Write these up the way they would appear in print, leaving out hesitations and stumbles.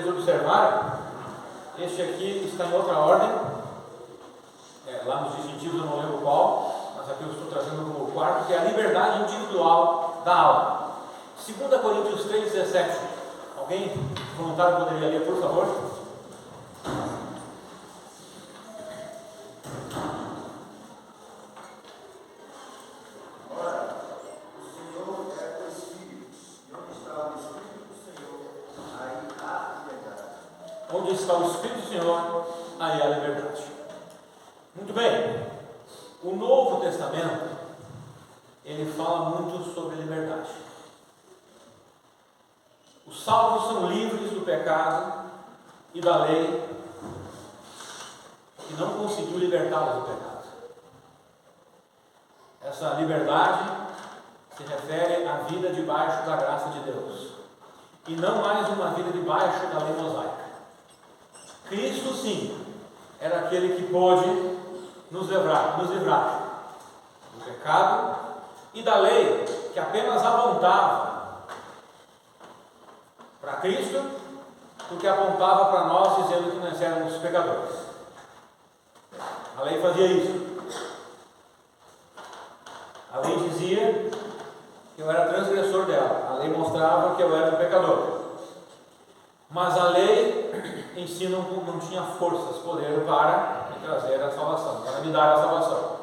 vocês observarem, este aqui está em outra ordem, lá nos distintivos eu não lembro qual, mas aqui eu estou trazendo como o quarto, que é a liberdade individual da alma. 2 Coríntios 3,17. Alguém voluntário poderia ler, por favor? Onde está o Espírito do Senhor, aí há liberdade. Muito bem. O Novo Testamento, ele fala muito sobre liberdade. Os salvos são livres do pecado e da lei, que não conseguiu libertá-los do pecado. Essa liberdade se refere à vida debaixo da graça de Deus, e não mais uma vida debaixo da lei mosaica. Cristo, sim, era aquele que pôde nos livrar do pecado e da lei, que apenas apontava para Cristo, porque apontava para nós, dizendo que nós éramos pecadores. A lei fazia isso. A lei dizia que eu era transgressor dela. A lei mostrava que eu era um pecador. Mas a lei em si não tinha forças, poder para me trazer a salvação, para me dar a salvação.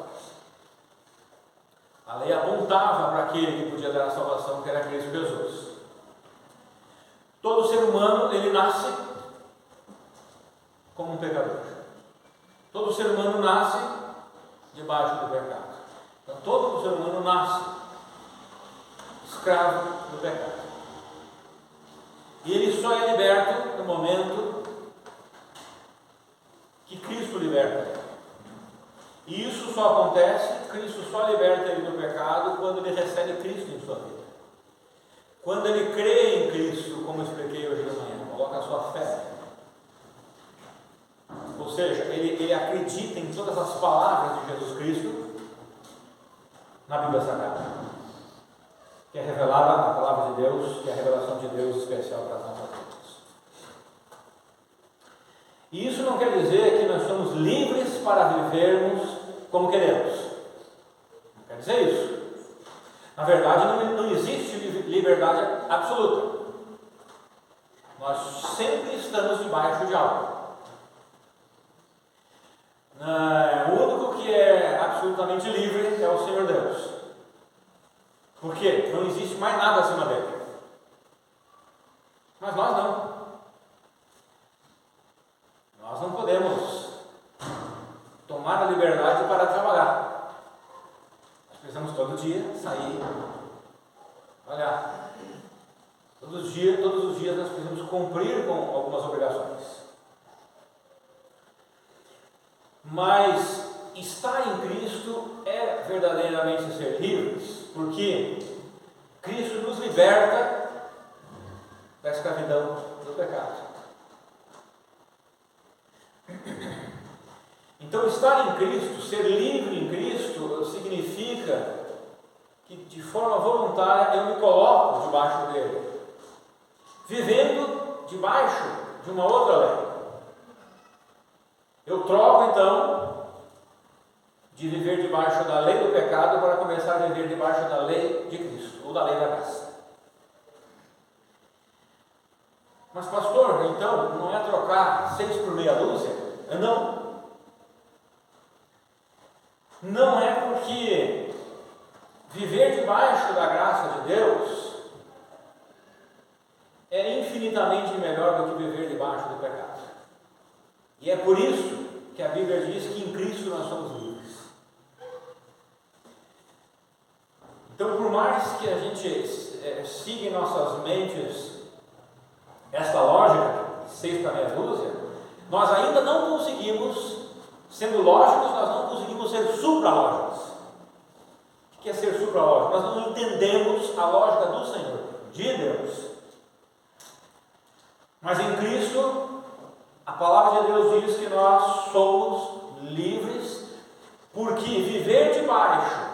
A lei apontava para aquele que podia dar a salvação, que era Cristo Jesus. Todo ser humano, ele nasce como um pecador. Todo ser humano nasce debaixo do pecado. Então todo ser humano nasce escravo do pecado. E ele só é liberto no momento que Cristo liberta ele. E isso só acontece, Cristo só liberta ele do pecado quando ele recebe Cristo em sua vida. Quando ele crê em Cristo, como expliquei hoje de manhã, coloca a sua fé. Ou seja, ele acredita em todas as palavras de Jesus Cristo na Bíblia Sagrada, que é revelada na palavra de Deus, que é a revelação de Deus especial para as nossas vidas. E isso não quer dizer que nós somos livres para vivermos como queremos. Não quer dizer isso. Na verdade, não existe liberdade absoluta. Nós sempre estamos debaixo de algo. O único que é absolutamente livre é o Senhor Deus. Por quê? Não existe mais nada acima dele. Mas nós não. Nós não podemos tomar a liberdade para trabalhar. Nós precisamos todo dia sair, trabalhar. Todos os dias nós precisamos cumprir com algumas obrigações. Mas estar em Cristo é verdadeiramente ser livres, porque Cristo nos liberta da escravidão do pecado. Então, estar em Cristo, ser livre em Cristo, significa que de forma voluntária eu me coloco debaixo dele, vivendo debaixo de uma outra lei. Eu troco então de viver debaixo da lei do pecado para começar a viver debaixo da lei de Cristo, ou da lei da graça. Mas pastor, então não é trocar 6 por meia dúzia? Não. Não é porque viver debaixo da graça de Deus é infinitamente melhor do que viver debaixo do pecado. E é por isso que a Bíblia diz que em Cristo nós somos livres. Então, por mais que a gente siga em nossas mentes esta lógica, 6 para meia dúzia, nós ainda não conseguimos, sendo lógicos, nós não conseguimos ser supralógicos. O que é ser supralógico? Nós não entendemos a lógica do Senhor, de Deus. Mas em Cristo, a palavra de Deus diz que nós somos livres, porque viver debaixo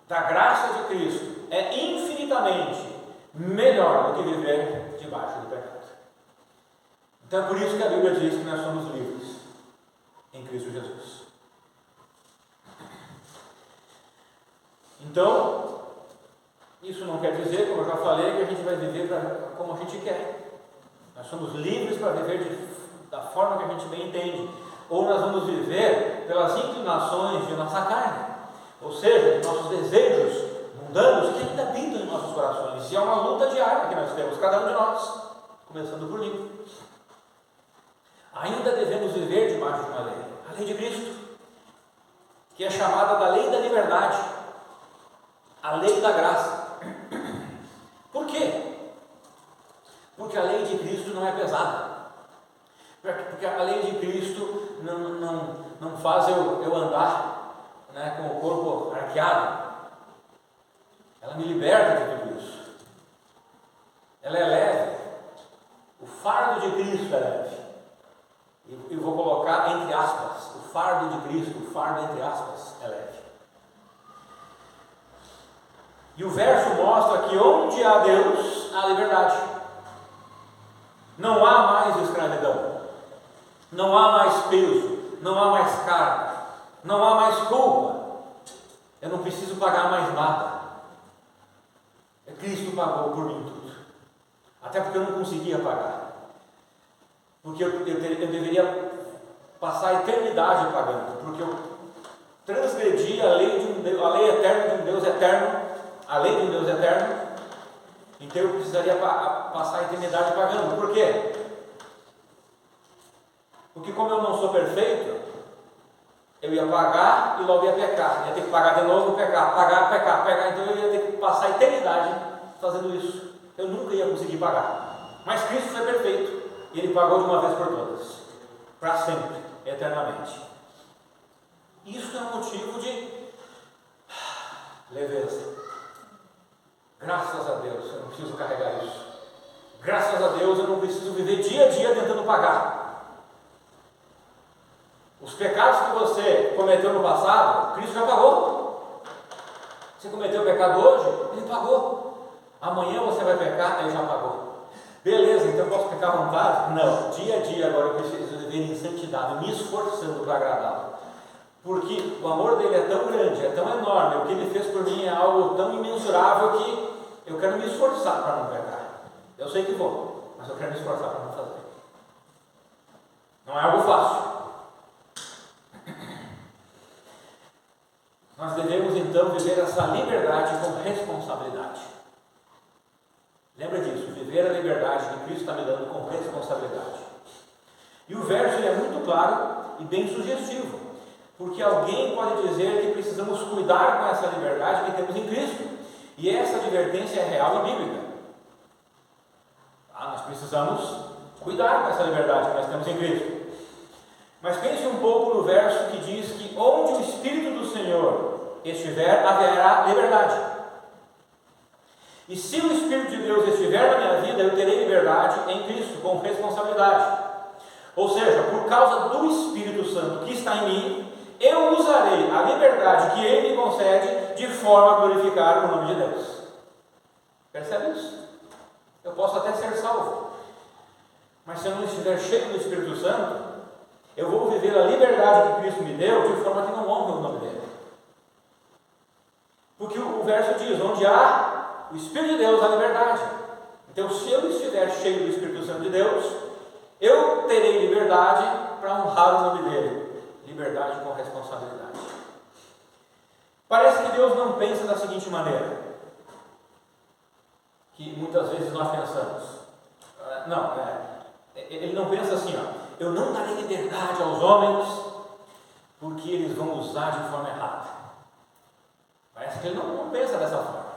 da graça de Cristo é infinitamente melhor do que viver debaixo do pecado. Então é por isso que a Bíblia diz que nós somos livres em Cristo Jesus. Então, isso não quer dizer, como eu já falei, que a gente vai viver como a gente quer. Nós somos livres para viver da forma que a gente bem entende. Ou nós vamos viver pelas inclinações de nossa carne, ou seja, de nossos desejos mundanos que ainda habitam em nossos corações. E é uma luta diária que nós temos, cada um de nós, começando por mim. Ainda devemos viver debaixo de uma lei, a lei de Cristo, que é chamada da lei da liberdade, a lei da graça. Por quê? Porque a lei de Cristo não é pesada. Porque a lei de Cristo não faz eu andar, né, com o corpo arqueado. Ela me liberta de tudo isso. Ela é leve. O fardo de Cristo é leve. E vou colocar entre aspas, o fardo de Cristo, o fardo entre aspas é leve. E o verso mostra que onde há Deus, há liberdade. Não há mais escravidão. Não há mais peso, não há mais carga, não há mais culpa. Eu não preciso pagar mais nada. Cristo pagou por mim tudo. Até porque eu não conseguia pagar. Porque eu deveria passar a eternidade pagando. Porque eu transgredi a lei de um Deus, a lei eterna de um Deus eterno, a lei de um Deus eterno. Então eu precisaria passar a eternidade pagando. Por quê? Porque como eu não sou perfeito, eu ia pagar e logo ia pecar. Ia ter que pagar de novo, pecar, pagar, pecar. Então eu ia ter que passar a eternidade fazendo isso. Eu nunca ia conseguir pagar. Mas Cristo foi perfeito. E Ele pagou de uma vez por todas. Para sempre, eternamente. Isso é um motivo de leveza. Graças a Deus, eu não preciso carregar isso. Graças a Deus, eu não preciso viver dia a dia tentando pagar. Os pecados que você cometeu no passado, Cristo já pagou. Você cometeu o pecado hoje, Ele pagou. Amanhã você vai pecar, Ele já pagou. Beleza, então eu posso pecar à vontade? Não, dia a dia agora eu preciso viver em santidade, me esforçando para agradá-lo. Porque o amor dele é tão grande, é tão enorme, o que Ele fez por mim é algo tão imensurável que eu quero me esforçar para não pecar. Eu sei que vou, mas eu quero me esforçar para não fazer. Não é algo fácil. Nós devemos então viver essa liberdade com responsabilidade. Lembra disso, viver a liberdade que Cristo está me dando com responsabilidade. E o verso é muito claro e bem sugestivo, porque alguém pode dizer que precisamos cuidar com essa liberdade que temos em Cristo, e essa advertência é real e bíblica. Nós precisamos cuidar com essa liberdade que nós temos em Cristo. Mas pense um pouco no verso que diz que onde o Espírito do Senhor estiver, haverá liberdade. E se o Espírito de Deus estiver na minha vida, eu terei liberdade em Cristo, com responsabilidade. Ou seja, por causa do Espírito Santo que está em mim, eu usarei a liberdade que Ele me concede de forma a glorificar o nome de Deus. Percebe isso? Eu posso até ser salvo, mas se eu não estiver cheio do Espírito Santo, eu vou viver a liberdade que Cristo me deu de forma que não honre o nome dele. Porque o verso diz, onde há o Espírito de Deus, há liberdade. Então, se eu estiver cheio do Espírito Santo de Deus, eu terei liberdade para honrar o nome dele. Liberdade com responsabilidade. Parece que Deus não pensa da seguinte maneira, que muitas vezes nós pensamos. Ele não pensa assim, eu não darei liberdade aos homens porque eles vão usar de forma errada. Parece que ele não pensa dessa forma.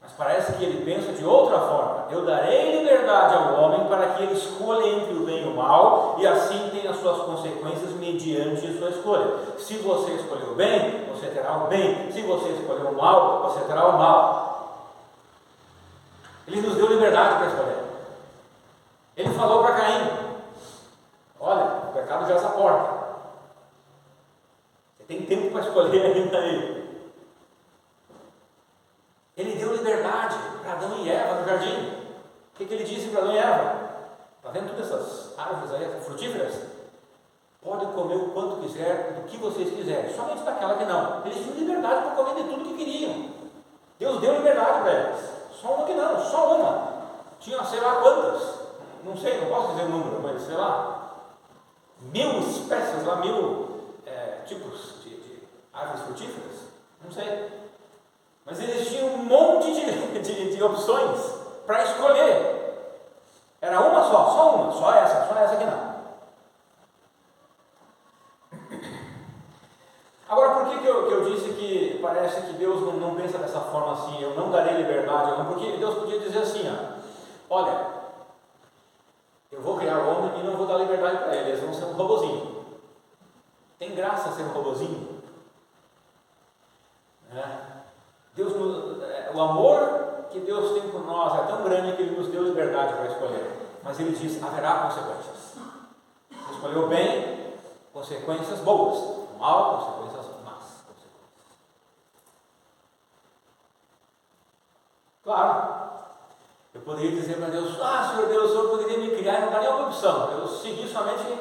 Mas parece que ele pensa de outra forma. Eu darei liberdade ao homem para que ele escolha entre o bem e o mal, e assim tenha as suas consequências mediante sua escolha. Se você escolher o bem, você terá o bem. Se você escolher o mal, você terá o mal. Ele nos deu liberdade para escolher. Ele falou para Caim, olha, o pecado já está à porta. Você tem tempo para escolher ainda aí. Ele deu liberdade para Adão e Eva no jardim. O que ele disse para Adão e Eva? Está vendo todas essas árvores aí, frutíferas? Podem comer o quanto quiser, do que vocês quiserem, somente daquela que não. Eles tinham liberdade para comer de tudo que queriam. Deus deu liberdade para eles. Só uma que não, só uma. Tinha sei lá quantas, não sei, não posso dizer o número, mas sei lá, 1000 espécies, lá 1000 tipos de árvores frutíferas, não sei. Mas eles tinham um monte de opções para escolher. Era uma só uma, só essa que não. Agora, por que eu disse que parece que Deus não pensa dessa forma assim, eu não darei liberdade? Porque Deus podia dizer assim, olha, eu vou criar o homem e não vou dar liberdade para ele, eles vão ser um robozinho. Tem graça ser um robozinho? Deus, o amor que Deus tem por nós é tão grande que Ele nos deu liberdade para escolher. Mas Ele diz, haverá consequências. Você escolheu bem, consequências boas. O mal, consequências más. Claro, eu poderia dizer para Deus, Senhor Deus, o Senhor poderia me criar e não dar nenhuma opção. Eu segui somente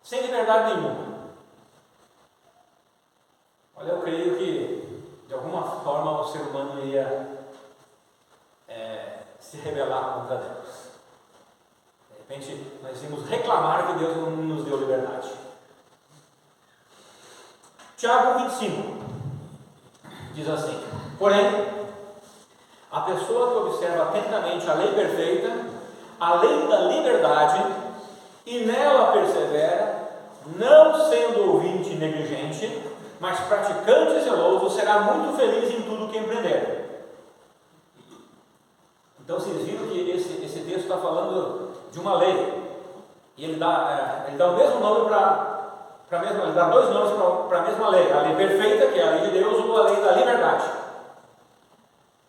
sem liberdade nenhuma. Olha, eu creio que de alguma forma o ser humano ia se rebelar contra Deus. De repente nós íamos reclamar que Deus não nos deu liberdade. Tiago 25 diz assim: porém, a pessoa que observa atentamente a lei perfeita, a lei da liberdade, e nela persevera, não sendo ouvinte negligente, mas praticante e zeloso, será muito feliz em tudo que empreender. Então vocês viram que esse texto está falando de uma lei, e ele dá o mesmo nome para a mesma, ele dá dois nomes para a mesma lei: a lei perfeita, que é a lei de Deus, ou a lei da liberdade.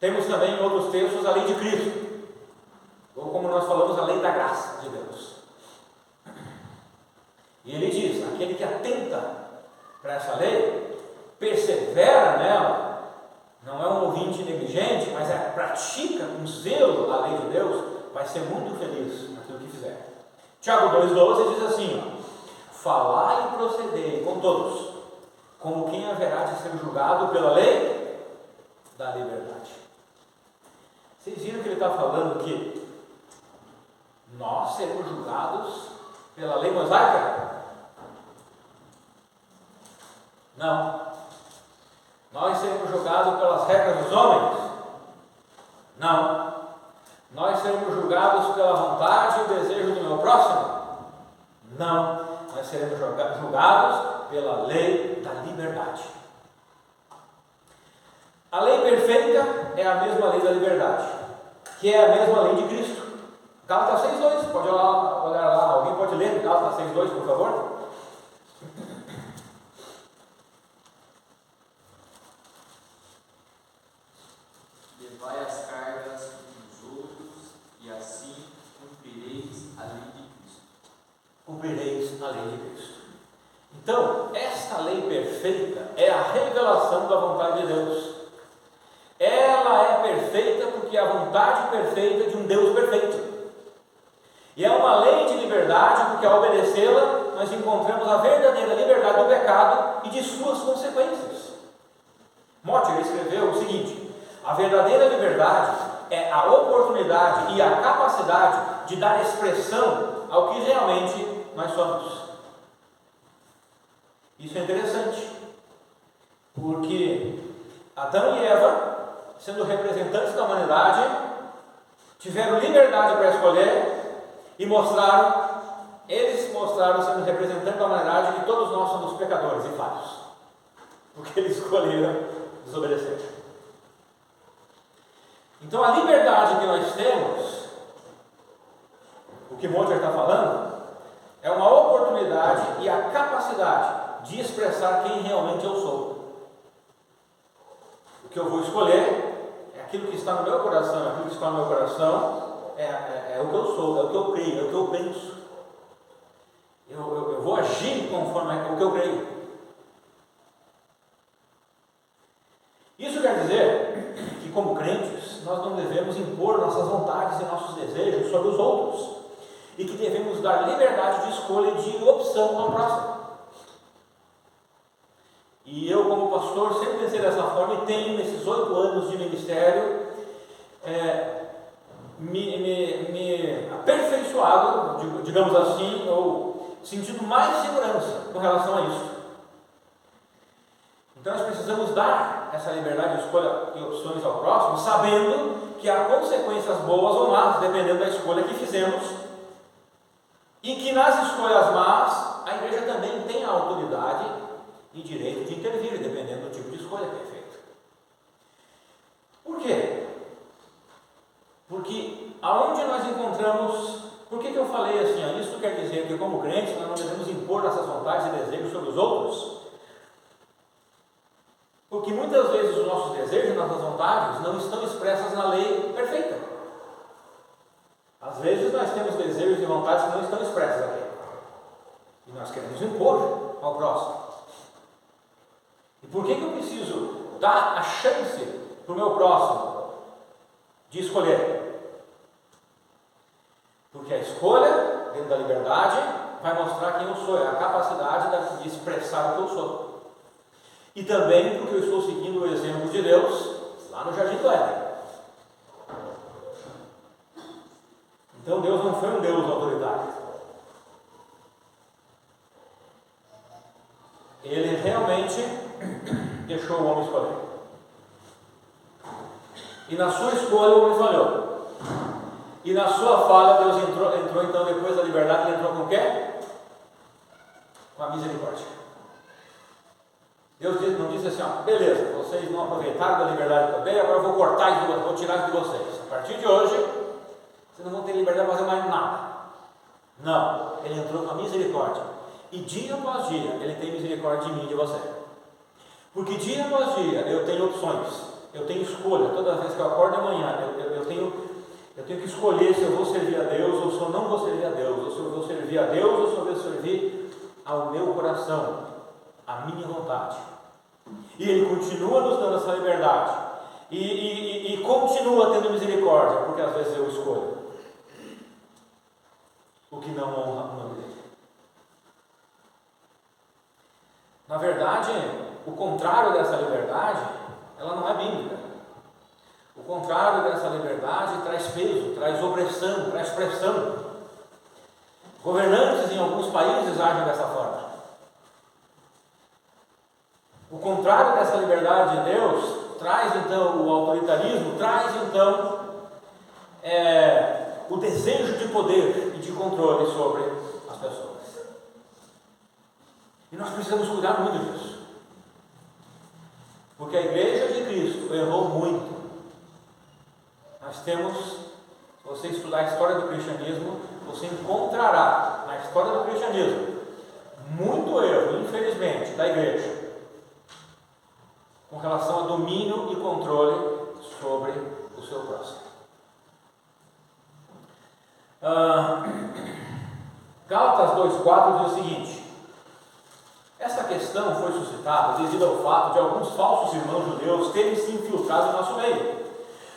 Temos também em outros textos a lei de Cristo, ou como nós falamos, a lei da graça de Deus. E ele diz: aquele que atenta para essa lei, persevera nela, não é um ouvinte negligente, mas pratica com zelo a lei de Deus, vai ser muito feliz naquilo que fizer. Tiago 2,12 diz assim: falai e procedei com todos, como quem haverá de ser julgado pela lei da liberdade. Vocês viram que ele está falando que nós seremos julgados pela lei mosaica? Não. Nós seremos julgados pelas regras dos homens? Não. Nós seremos julgados pela vontade e o desejo do meu próximo? Não. Nós seremos julgados pela lei da liberdade. A lei perfeita é a mesma lei da liberdade, que é a mesma lei de Cristo. Gálatas 6,2, pode olhar lá, alguém pode ler Gálatas 6,2, por favor? Levai as cargas uns dos outros, e assim cumprireis a lei de Cristo. Cumprireis a lei de Cristo. Então, esta lei perfeita é a revelação da vontade de Deus. Ela é perfeita porque é a vontade perfeita de um Deus perfeito. E é uma lei de liberdade porque, ao obedecê-la, nós encontramos a verdadeira liberdade do pecado e de suas consequências. Motter escreveu o seguinte: a verdadeira liberdade é a oportunidade e a capacidade de dar expressão ao que realmente nós somos. Isso é interessante, porque Adão e Eva, sendo representantes da humanidade, tiveram liberdade para escolher e eles mostraram, sendo representantes da humanidade, que todos nós somos pecadores e falhos, porque eles escolheram desobedecer. Então a liberdade que nós temos, o que Moser está falando, é uma oportunidade e a capacidade de expressar quem realmente eu sou. O que eu vou escolher é aquilo que está no meu coração. Aquilo que está no meu coração é o que eu sou, é o que eu creio, é o que eu penso. Eu vou agir conforme o que eu creio. Isso quer dizer que, como crentes, nós não devemos impor nossas vontades e nossos desejos sobre os outros. e que devemos dar liberdade de escolha e de opção ao próximo. E eu, como pastor, sempre pensei dessa forma e tenho, nesses 8 anos de ministério, me aperfeiçoado, digamos assim, ou sentido mais segurança com relação a isso. Então nós precisamos dar essa liberdade de escolha e opções ao próximo, sabendo que há consequências boas ou más, dependendo da escolha que fizemos, e que nas escolhas más, a igreja também tem a autoridade e direito de intervir, dependendo do tipo de escolha que é feita. Por quê? Porque aonde nós encontramos... Por que eu falei assim? Isso quer dizer que, como crentes, nós não devemos impor nossas vontades e desejos sobre os outros? Porque muitas vezes os nossos desejos e nossas vontades não estão expressas na lei perfeita. Às vezes nós temos desejos e vontades que não estão expressas aqui. E nós queremos impor ao próximo. E por que eu preciso dar a chance para o meu próximo de escolher? Porque a escolha, dentro da liberdade, vai mostrar quem eu sou, é a capacidade de expressar o que eu sou. E também porque eu estou seguindo o exemplo de Deus lá no Jardim do Éden. Então Deus não foi um Deus autoritário. Ele realmente deixou o homem escolher. E na sua escolha o homem falhou. E na sua falha Deus entrou então, depois da liberdade, ele entrou com o quê? Com a misericórdia. Deus não disse assim, beleza, vocês não aproveitaram da liberdade que eu dei, agora eu vou cortar isso, vou tirar isso de vocês. A partir de hoje, vocês não vão ter liberdade de fazer mais nada. Não, ele entrou com a misericórdia. E dia após dia, ele tem misericórdia de mim e de você. Porque dia após dia, eu tenho opções, eu tenho escolha. Toda vez que eu acordo de manhã, eu tenho que escolher se eu vou servir a Deus ou se eu não vou servir a Deus, ou se eu vou servir a Deus ou se eu vou servir ao meu coração, à minha vontade. E ele continua nos dando essa liberdade e continua tendo misericórdia, porque às vezes eu escolho o que não honra o nome dele. Na verdade, o contrário dessa liberdade, ela não é bíblica. O contrário dessa liberdade traz peso, traz opressão, traz pressão. Governantes em alguns países agem dessa forma. O contrário dessa liberdade de Deus traz então o autoritarismo, traz então o desejo de poder e de controle sobre as pessoas. E nós precisamos cuidar muito disso. Porque a igreja de Cristo errou muito. Nós temos, se você estudar a história do cristianismo, você encontrará na história do cristianismo muito erro, infelizmente, da igreja com relação a domínio e controle sobre o seu próximo. Gálatas 2,4 diz o seguinte: esta questão foi suscitada devido ao fato de alguns falsos irmãos judeus terem se infiltrado em nosso meio,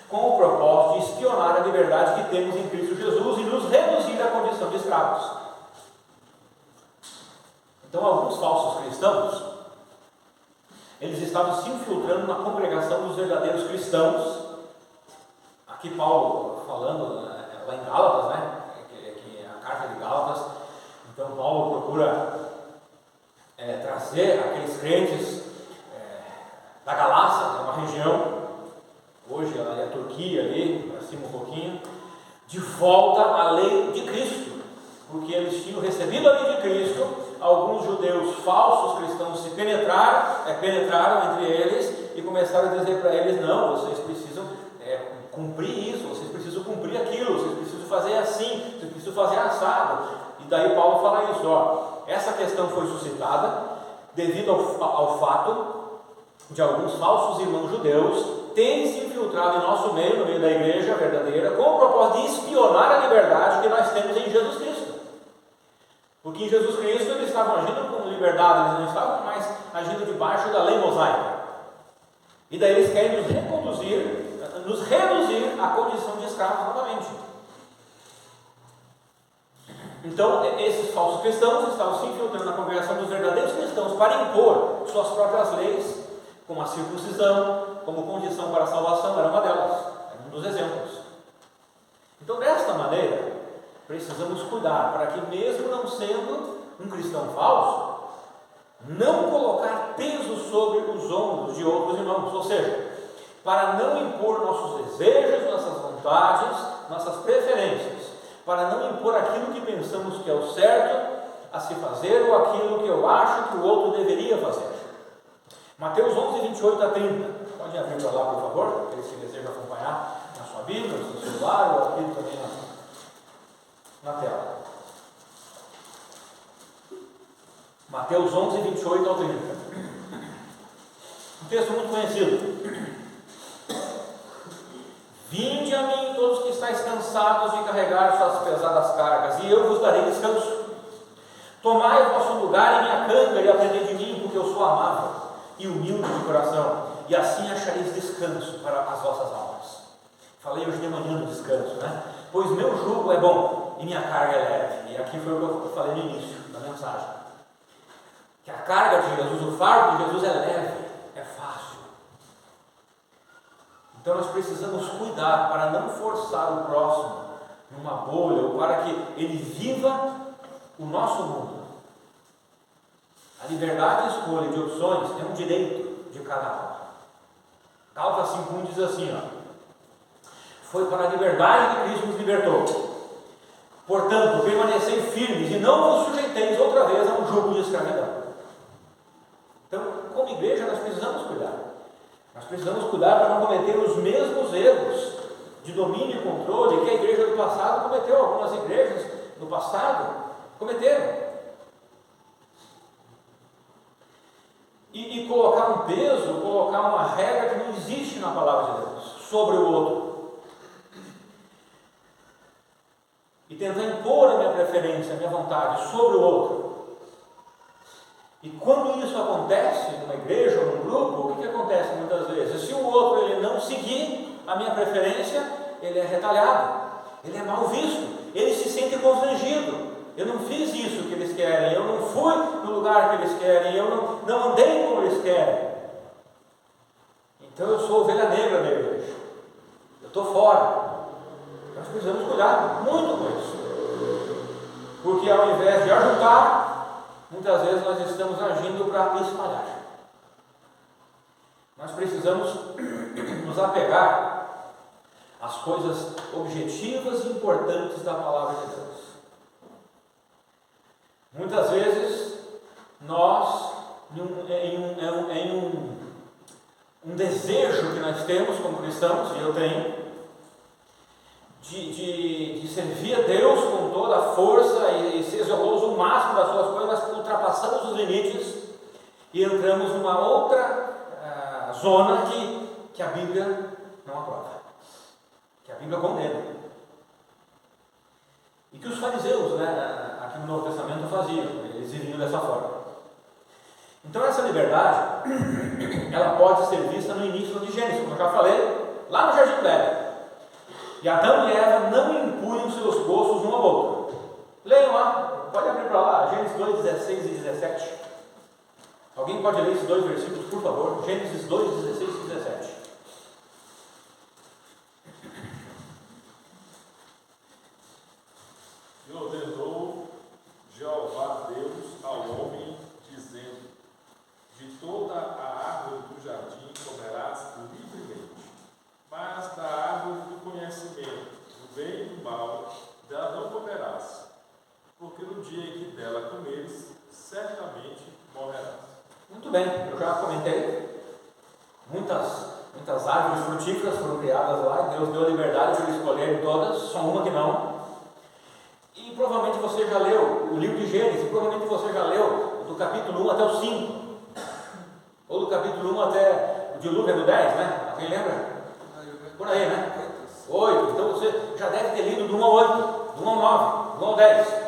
com o propósito de espionar a liberdade que temos em Cristo Jesus e nos reduzir à condição de escravos. Então, alguns falsos cristãos, eles estavam se infiltrando na congregação dos verdadeiros cristãos. Aqui Paulo falando lá em Gálatas, né? Que é a carta de Gálatas. Então Paulo procura trazer aqueles crentes da Galácia, é uma região, hoje é a Turquia ali, para cima um pouquinho, de volta à lei de Cristo, porque eles tinham recebido a lei de Cristo. Alguns judeus falsos cristãos se penetraram entre eles e começaram a dizer para eles: não, vocês precisam cumprir isso, vocês precisam cumprir aquilo, vocês precisam fazer assim, vocês precisam fazer assado. E daí Paulo fala isso, essa questão foi suscitada devido ao fato de alguns falsos irmãos judeus terem se infiltrado em nosso meio, no meio da igreja verdadeira, com o propósito de espionar a liberdade que nós temos em Jesus Cristo. Porque em Jesus Cristo eles estavam agindo com liberdade, eles não estavam mais agindo debaixo da lei mosaica. E daí eles querem nos reduzir à condição de escravos novamente. Então, esses falsos cristãos estavam se infiltrando na congregação dos verdadeiros cristãos para impor suas próprias leis, como a circuncisão, como condição para a salvação, era uma delas, era um dos exemplos. Então, desta maneira, precisamos cuidar para que, mesmo não sendo um cristão falso, não colocar peso sobre os ombros de outros irmãos, ou seja, para não impor nossos desejos, nossas vontades, nossas preferências, para não impor aquilo que pensamos que é o certo a se fazer ou aquilo que eu acho que o outro deveria fazer. Mateus 11, 28 a 30. Pode abrir para lá, por favor, aqueles que desejam acompanhar na sua Bíblia, no seu celular ou aqui também na tela. Mateus 11, 28 ao 30. Um texto muito conhecido. Vinde a mim todos que estáis cansados de carregar suas pesadas cargas, e eu vos darei descanso. Tomai o vosso lugar em minha canga e aprendei de mim, porque eu sou amável e humilde de coração, e assim achareis descanso para as vossas almas. Falei hoje de manhã no descanso, né? Pois meu jugo é bom e minha carga é leve. E aqui foi o que eu falei no início da mensagem. Que a carga de Jesus, o fardo de Jesus é leve, é fácil. Então nós precisamos cuidar para não forçar o próximo numa bolha, ou para que ele viva o nosso mundo. A liberdade de escolha de opções é um direito de cada alma. Gálatas 5:1 diz assim, foi para a liberdade que Cristo nos libertou. Portanto, permanecei firmes e não vos sujeiteis outra vez a um jugo de escravidão. Então, como igreja, nós precisamos cuidar. Nós precisamos cuidar para não cometer os mesmos erros de domínio e controle que a igreja do passado cometeu. Algumas igrejas no passado cometeram. E colocar um peso, colocar uma regra que não existe na palavra de Deus sobre o outro. E tentar impor a minha preferência, a minha vontade sobre o outro. E quando isso acontece numa igreja ou num grupo, o que acontece muitas vezes? Se o outro ele não seguir a minha preferência, ele é retalhado, ele é mal visto, ele se sente constrangido. Eu não fiz isso que eles querem, eu não fui no lugar que eles querem, eu não andei como eles querem. Então eu sou ovelha negra da igreja, eu estou fora. Nós precisamos cuidar muito com isso, porque ao invés de ajudar, muitas vezes nós estamos agindo para espalhar. Nós precisamos nos apegar às coisas objetivas e importantes da palavra de Deus. Muitas vezes nós, em um desejo que nós temos como cristãos, e eu tenho, de servir a Deus com toda a força e ser zeloso o máximo das suas coisas, nós ultrapassamos os limites e entramos numa outra zona que a Bíblia não aprova, que a Bíblia condena, e que os fariseus, aqui no Novo Testamento faziam, eles viviam dessa forma. Então essa liberdade, ela pode ser vista no início de Gênesis, como eu já falei, lá no Jardim do Éden. E Adão e Eva não impunham seus gostos um ao outro. Leiam lá, pode abrir para lá, Gênesis 2, 16 e 17. Alguém pode ler esses dois versículos, por favor? Gênesis 2, 16 e 17. E ordenou Jeová Deus ao homem, dizendo: de toda a árvore do jardim comerás livremente, mas da árvore do conhecimento, do bem e do mal, dela não comerás, porque no dia em que dela comeres, certamente morrerás. Muito bem, eu já comentei. Muitas árvores frutíferas foram criadas lá, e Deus deu a liberdade para escolher todas, só uma que não. E provavelmente você já leu o livro de Gênesis, provavelmente você já leu do capítulo 1 até o 5, ou do capítulo 1 até o dilúvio do 10, né? Alguém lembra? Por aí, né? 8. Então você já deve ter lido do 1 ao 8, do 1 ao 9, do 1 ao 10.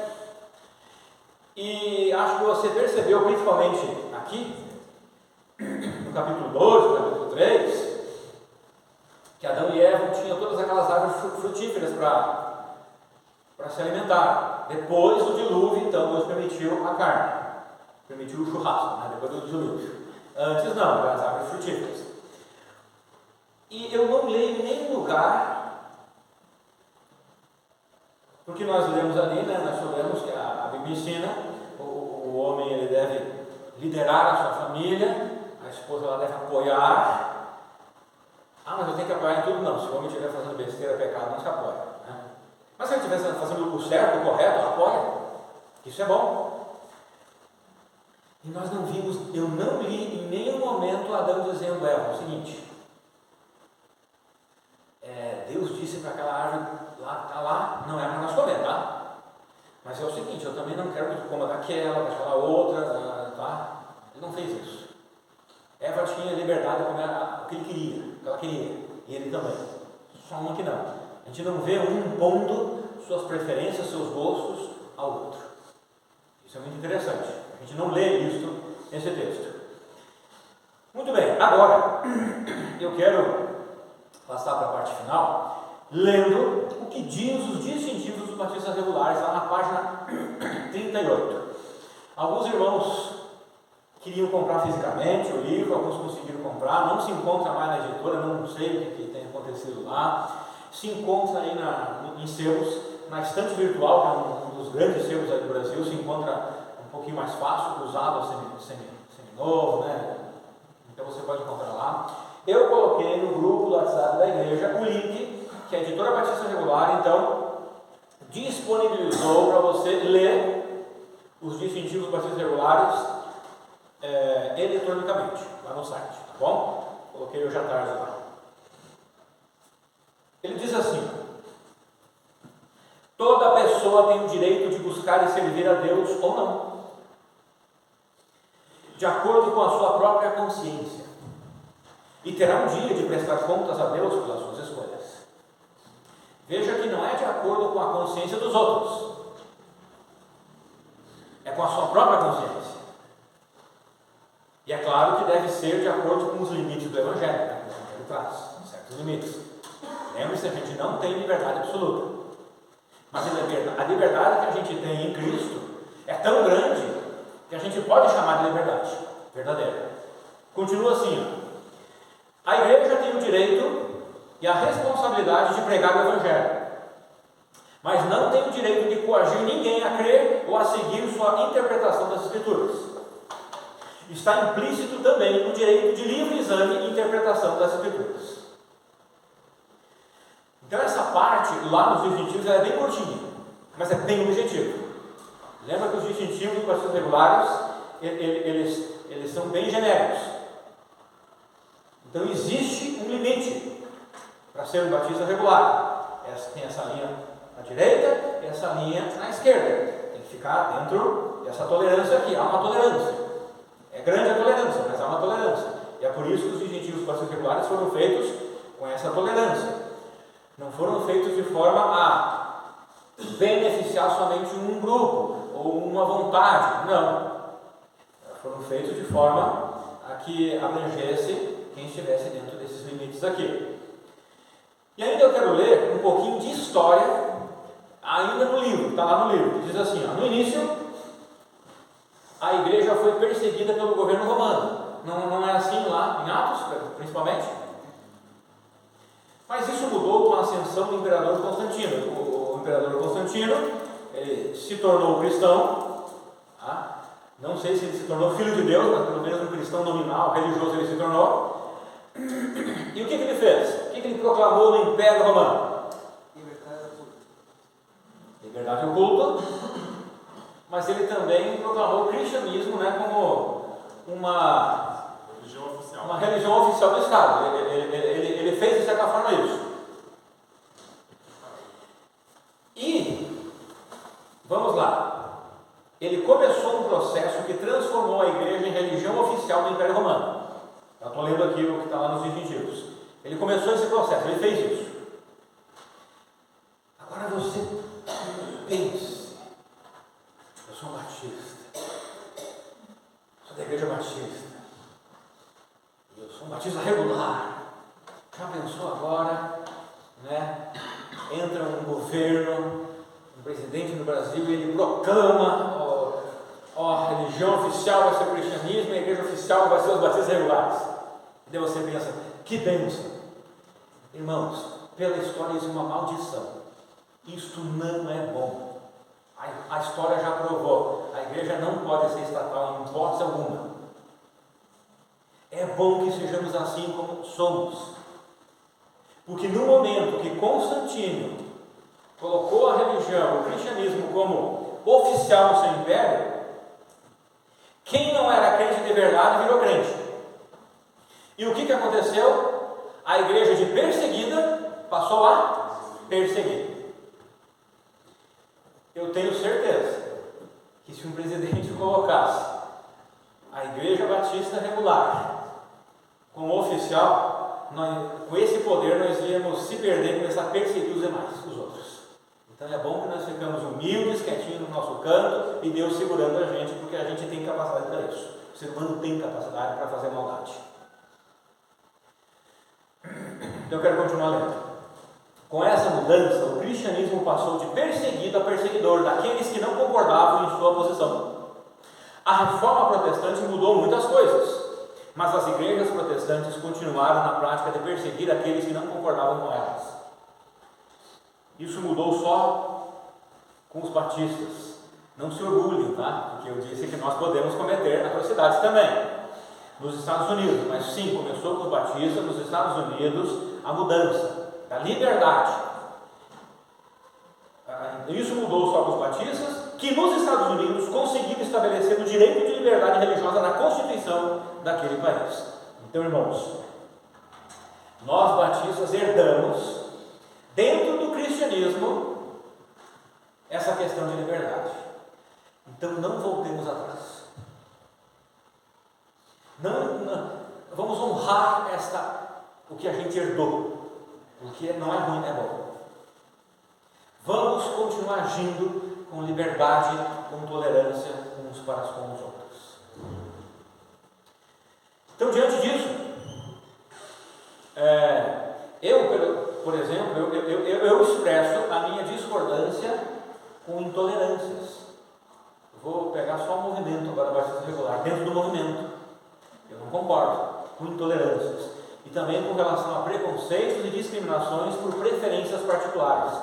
E acho que você percebeu, principalmente aqui, no capítulo 2, no capítulo 3, que Adão e Eva tinham todas aquelas árvores frutíferas para se alimentar. Depois do dilúvio, então, Deus permitiu a carne, permitiu o churrasco, né? Depois do dilúvio. Antes não, eram as árvores frutíferas. E eu não leio em nenhum lugar, porque nós lemos ali, né? Nós sabemos que a Bíblia ensina, o homem ele deve liderar a sua família, a esposa ela deve apoiar. Ah, mas eu tenho que apoiar em tudo? Não, se o homem estiver fazendo besteira, pecado, não se apoia, né? Mas se ele estiver fazendo o certo, o correto, apoia. Isso é bom. E nós não vimos, eu não li em nenhum momento Adão dizendo, o seguinte, Deus disse para aquela árvore lá, está lá, não é para nós comer, tá? Mas é o seguinte, eu também não quero que tu coma daquela outra, tá? Ele não fez isso. Eva tinha liberdade de comer o que ele queria, o que ela queria, e ele também. Só uma que não. A gente não vê um impondo suas preferências, seus gostos ao outro. Isso é muito interessante. A gente não lê isso nesse texto. Muito bem, agora eu quero passar para a parte final, lendo o que diz os distintivos dos batistas regulares, lá na página 38. Alguns irmãos queriam comprar fisicamente o livro, alguns conseguiram comprar, não se encontra mais na editora, não sei o que tem acontecido lá. Se encontra aí em sebos, na estante virtual, que é um dos grandes sebos aí do Brasil, se encontra um pouquinho mais fácil, usado semi-novo, né? Então você pode encontrar lá. Eu coloquei no grupo do WhatsApp da igreja o link que a editora Batista Regular, então, disponibilizou para você ler os distintivos batistas regulares eletronicamente, lá no site, tá bom? Coloquei hoje à tarde lá. Ele diz assim: toda pessoa tem o direito de buscar e servir a Deus ou não, de acordo com a sua própria consciência, e terá um dia de prestar contas a Deus pelas suas escolhas. Veja que não é de acordo com a consciência dos outros, é com a sua própria consciência. E é claro que deve ser de acordo com os limites do Evangelho, né? Que o Evangelho traz, certos limites. Lembre-se, a gente não tem liberdade absoluta, mas a liberdade que a gente tem em Cristo é tão grande que a gente pode chamar de liberdade verdadeira. Continua assim, a igreja tem o direito e a responsabilidade de pregar o Evangelho, mas não tem o direito de coagir ninguém a crer ou a seguir sua interpretação das Escrituras. Está implícito também o direito de livre exame e interpretação das Escrituras. Então essa parte lá nos distintivos é bem curtinha, mas tem um objetivo. Lembra que os distintivos dos batistas regulares eles são bem genéricos. Então existe um limite para ser um batista regular. Tem essa linha na direita e essa linha na esquerda. Tem que ficar dentro dessa tolerância aqui. Há uma tolerância. É grande a tolerância, mas há uma tolerância. E é por isso que os distintivos dos batistas regulares foram feitos com essa tolerância. Não foram feitos de forma a beneficiar somente um grupo ou uma vontade. Não. Foram feitos de forma a que abrangesse quem estivesse dentro desses limites aqui. E ainda eu quero ler um pouquinho de história, ainda no livro, está lá no livro. Diz assim, no início, a igreja foi perseguida pelo governo romano. Não é assim lá em Atos, principalmente? Mas isso mudou com a ascensão do imperador Constantino. O imperador Constantino, ele se tornou cristão, tá? Não sei se ele se tornou filho de Deus, mas pelo menos um cristão nominal, religioso ele se tornou. E o que ele fez? O que ele proclamou no Império Romano? Liberdade oculta. Mas ele também proclamou o cristianismo, né, como uma religião oficial do Estado. Ele fez de certa forma isso. E, vamos lá, ele começou um processo que transformou a igreja em religião oficial do Império Romano. Eu estou lendo aqui o que está lá nos distintivos. Ele começou esse processo, ele fez isso. Agora você pense, eu sou um batista, sou da igreja batista, eu sou um batista regular. Já pensou agora, né? Entra um governo um presidente no Brasil, ele proclama, a religião oficial vai ser o cristianismo e a igreja oficial vai ser os batistas regulares. E daí você pensa, que bênção. Irmãos, pela história isso é uma maldição. Isto não é bom. A história já provou, a igreja não pode ser estatal em hipótese alguma. É bom que sejamos assim como somos. Porque no momento que Constantino colocou a religião, o cristianismo como oficial no seu império, quem não era crente de verdade virou crente. E o que aconteceu? A igreja de perseguida passou a perseguir. Eu tenho certeza que se um presidente colocasse a igreja batista regular como oficial, com esse poder nós íamos se perder e começar a perseguir os demais, os outros. Então é bom que nós ficamos humildes, quietinhos no nosso canto e Deus segurando a gente, porque a gente tem capacidade para isso. O ser humano tem capacidade para fazer maldade. Então eu quero continuar lendo. Com essa mudança, o cristianismo passou de perseguido a perseguidor daqueles que não concordavam em sua posição. A reforma protestante mudou muitas coisas, mas as igrejas protestantes continuaram na prática de perseguir aqueles que não concordavam com elas. Isso mudou só com os batistas. Não se orgulhem, tá? Porque eu disse que nós podemos cometer atrocidades também nos Estados Unidos, mas sim, começou com os batistas nos Estados Unidos a mudança da liberdade. Isso mudou só com os batistas, que nos Estados Unidos conseguiram estabelecer o direito de liberdade religiosa na Constituição daquele país. Então, irmãos, nós batistas herdamos dentro do cristianismo essa questão de liberdade. Então não voltemos atrás. Não, vamos honrar o que a gente herdou, porque não é ruim, é bom. Vamos continuar agindo com liberdade, com tolerância uns para com os outros. Então, diante disso, por exemplo, eu expresso a minha discordância com intolerâncias. Vou pegar só o movimento agora, batista regular, dentro do movimento. Eu não concordo com intolerâncias. E também com relação a preconceitos e discriminações por preferências particulares.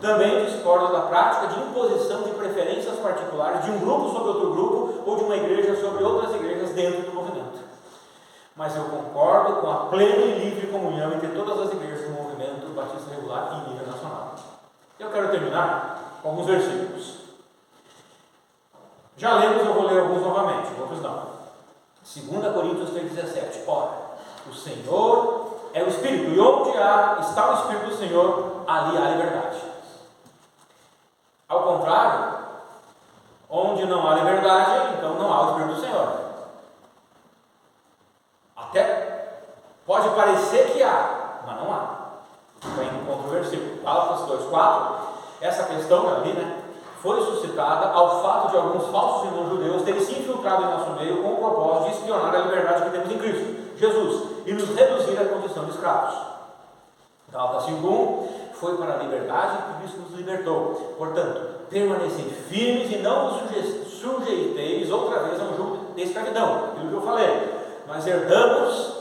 Também discordo da prática de imposição de preferências particulares de um grupo sobre outro grupo ou de uma igreja sobre outras igrejas dentro do movimento. Mas eu concordo com a plena e livre comunhão entre todas as igrejas do movimento batista regular em nível nacional. Eu quero terminar com alguns versículos. Já lemos, eu vou ler alguns novamente, outros não. 2 Coríntios 3,17. Ora, o Senhor é o Espírito, e onde está o Espírito do Senhor, ali há liberdade. Ao contrário, onde não há liberdade, então não há o Espírito do Senhor. Até pode parecer que há, mas não há. Vai indo contra o versículo. Gálatas 2,4. Essa questão ali, foi suscitada ao fato de alguns falsos irmãos judeus terem se infiltrado em nosso meio com o propósito de espionar a liberdade que temos em Cristo Jesus e nos reduzir à condição de escravos. Gálatas 5,1. Foi para a liberdade que Cristo nos libertou. Portanto, permanecei firmes e não vos sujeiteis outra vez a um jugo de escravidão. Aquilo que eu falei. Nós herdamos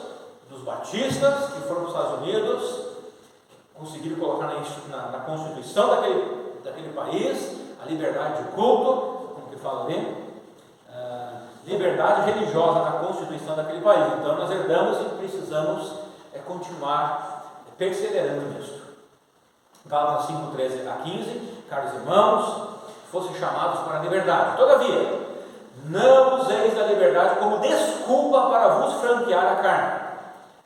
dos batistas que foram para os Estados Unidos, conseguiram colocar na Constituição daquele país a liberdade de culto, como que fala ali, liberdade religiosa na Constituição daquele país. Então nós herdamos e precisamos continuar perseverando nisso. Gálatas 5:13-15. Caros irmãos, fossem chamados para a liberdade. Todavia, não useis da liberdade como desculpa para vos franquear a carne.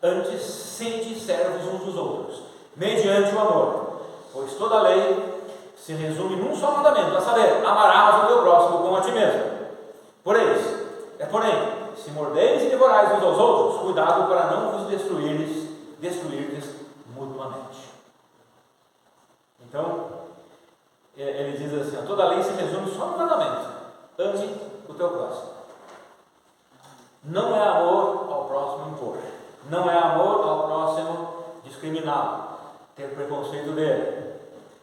Antes, sede servos uns dos outros, mediante o amor. Pois toda a lei se resume num só mandamento, a saber, amarás o teu próximo como a ti mesmo. Porém, se mordeis e devorais uns aos outros, cuidado para não vos destruirdes mutuamente. Então, ele diz assim, toda a lei se resume só no mandamento: ame o teu próximo. Não é amor ao próximo impor, não é amor ao próximo discriminá-lo, ter preconceito dele,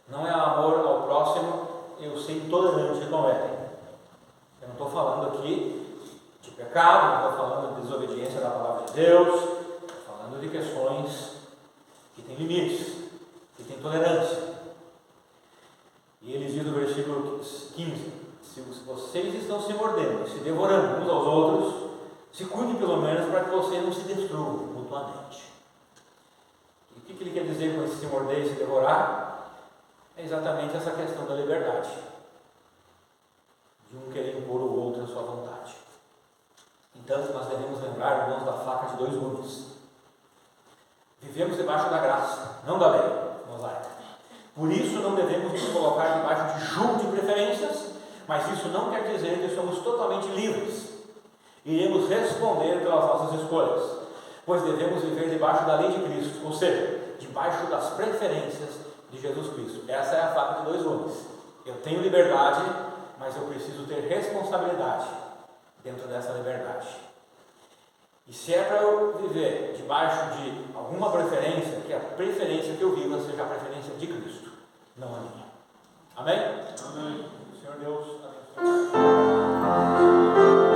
não é amor ao próximo ser intolerante com ela. Eu não estou falando aqui de pecado, não estou falando de desobediência da palavra de Deus, estou falando de questões que têm limites, que têm tolerância. E ele diz no versículo 15: se vocês estão se mordendo, se devorando uns aos outros, se cuidem pelo menos para que vocês não se destruam mutuamente. E o que ele quer dizer com esse se morder e se devorar? É exatamente essa questão da liberdade, de um querer impor ao outro a sua vontade. Então nós devemos lembrar, irmãos, da faca de dois gumes. Vivemos debaixo da graça, não da lei mosaica. Por isso não devemos nos colocar debaixo de julgo de preferências, mas isso não quer dizer que somos totalmente livres. Iremos responder pelas nossas escolhas, pois devemos viver debaixo da lei de Cristo, ou seja, debaixo das preferências de Jesus Cristo. Essa é a faca de dois gumes. Eu tenho liberdade, mas eu preciso ter responsabilidade dentro dessa liberdade. E se é para eu viver debaixo de alguma preferência, que a preferência que eu viva seja a preferência de Cristo, não a minha. Amém? Amém. Senhor Deus, abençoe.